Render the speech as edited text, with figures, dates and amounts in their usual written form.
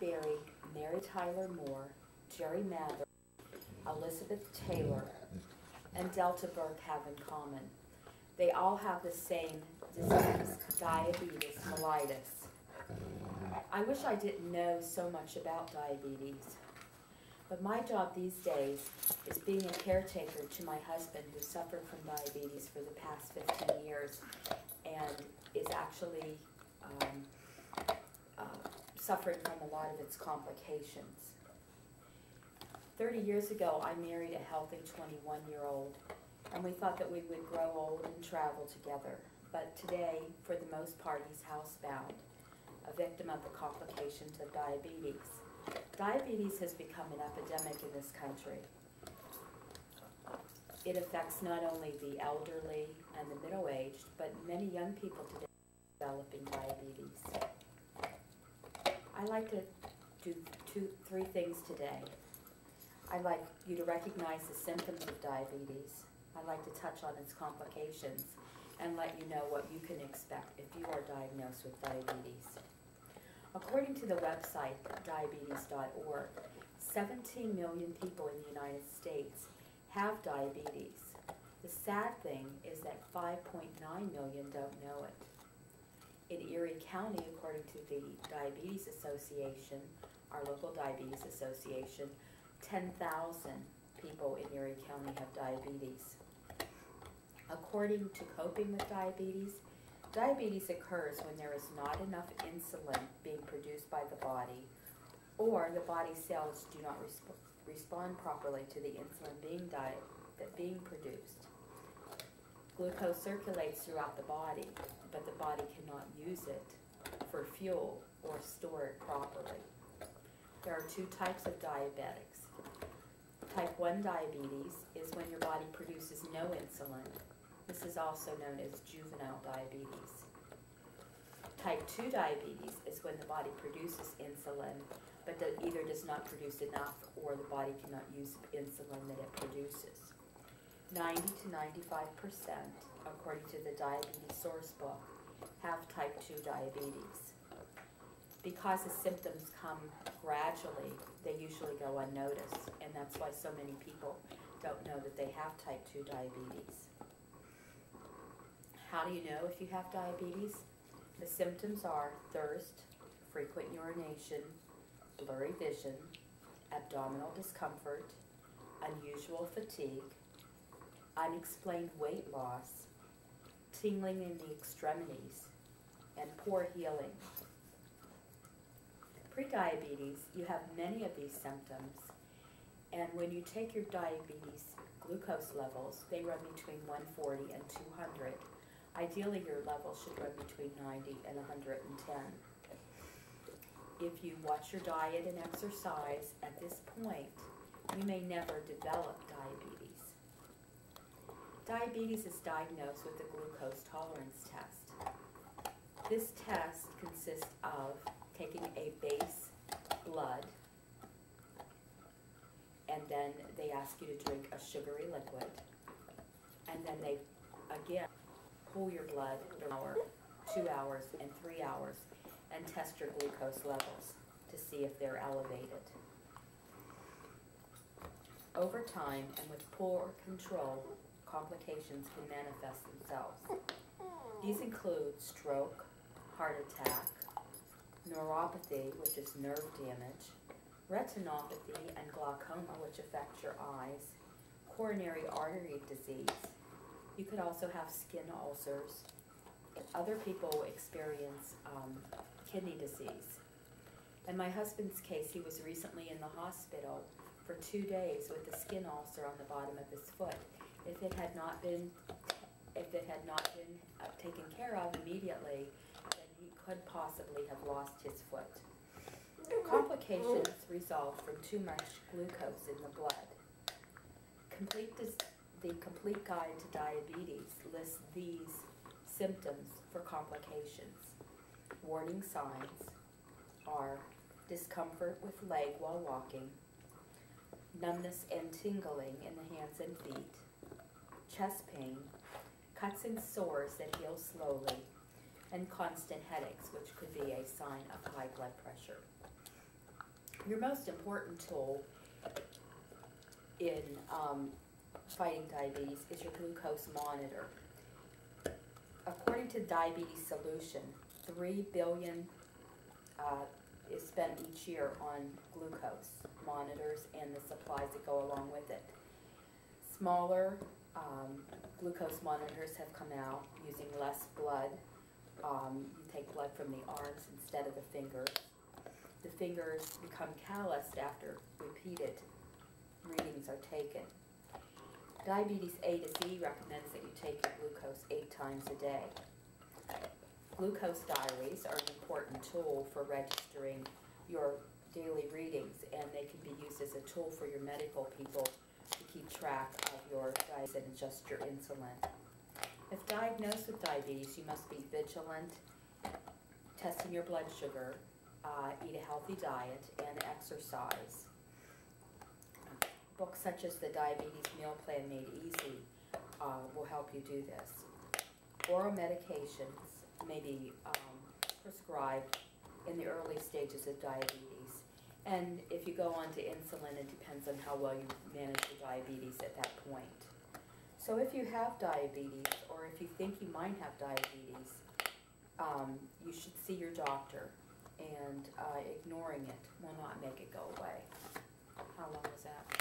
Berry, Mary Tyler Moore, Jerry Mather, Elizabeth Taylor, and Delta Burke have in common. They all have the same disease, diabetes mellitus. I wish I didn't know so much about diabetes, but my job these days is being a caretaker to my husband who suffered from diabetes for the past 15 years and is actually suffering from a lot of its complications. 30 years ago, I married a healthy 21-year-old, and we thought that we would grow old and travel together. But today, for the most part, he's housebound, a victim of the complications of diabetes. Diabetes has become an epidemic in this country. It affects not only the elderly and the middle-aged, but many young people today are developing diabetes. I'd like to do three things today. I'd like you to recognize the symptoms of diabetes. I'd like to touch on its complications and let you know what you can expect if you are diagnosed with diabetes. According to the website diabetes.org, 17 million people in the United States have diabetes. The sad thing is that 5.9 million don't know it. In Erie County, according to the Diabetes Association, our local diabetes association, 10,000 people in Erie County have diabetes. According to Coping with Diabetes, diabetes occurs when there is not enough insulin being produced by the body, or the body cells do not respond properly to the insulin being produced. Glucose circulates throughout the body, but the body cannot use it for fuel or store it properly. There are two types of diabetics. Type 1 diabetes is when your body produces no insulin. This is also known as juvenile diabetes. Type 2 diabetes is when the body produces insulin, but either does not produce enough or the body cannot use insulin that it produces. 90 to 95%, according to the Diabetes Source Book, have type 2 diabetes. Because the symptoms come gradually, they usually go unnoticed, and that's why so many people don't know that they have type 2 diabetes. How do you know if you have diabetes? The symptoms are thirst, frequent urination, blurry vision, abdominal discomfort, unusual fatigue, unexplained weight loss, tingling in the extremities, and poor healing. Pre-diabetes, you have many of these symptoms, and when you take your diabetes glucose levels, they run between 140 and 200. Ideally, your levels should run between 90 and 110. If you watch your diet and exercise at this point, you may never develop diabetes. Diabetes is diagnosed with the glucose tolerance test. This test consists of taking a base blood, and then they ask you to drink a sugary liquid, and then they, again, pull your blood for an hour, 2 hours, and 3 hours, and test your glucose levels to see if they're elevated. Over time, and with poor control, complications can manifest themselves. These include stroke, heart attack, neuropathy, which is nerve damage, retinopathy and glaucoma, which affect your eyes, coronary artery disease. You could also have skin ulcers. Other people experience kidney disease. In my husband's case, he was recently in the hospital for 2 days with a skin ulcer on the bottom of his foot. If it had not been taken care of immediately, then he could possibly have lost his foot. Complications result from too much glucose in the blood. The Complete Guide to Diabetes lists these symptoms for complications. Warning signs are discomfort with leg while walking, numbness and tingling in the hands and feet, chest pain, cuts and sores that heal slowly, and constant headaches, which could be a sign of high blood pressure. Your most important tool in fighting diabetes is your glucose monitor. According to Diabetes Solution, 3 billion is spent each year on glucose monitors and the supplies that go along with it. Smaller glucose monitors have come out using less blood. You take blood from the arms instead of the fingers. The fingers become calloused after repeated readings are taken. Diabetes A to Z recommends that you take your glucose 8 times a day. Glucose diaries are an important tool for registering your daily readings, and they can be used as a tool for your medical people to keep track of your diet and adjust your insulin. If diagnosed with diabetes, you must be vigilant, testing your blood sugar, eat a healthy diet, and exercise. Books such as the Diabetes Meal Plan Made Easy will help you do this. Oral medications may be prescribed in the early stages of diabetes. And if you go on to insulin, it depends on how well you manage your diabetes at that point. So if you have diabetes, or if you think you might have diabetes, you should see your doctor, and ignoring it will not make it go away. How long was that?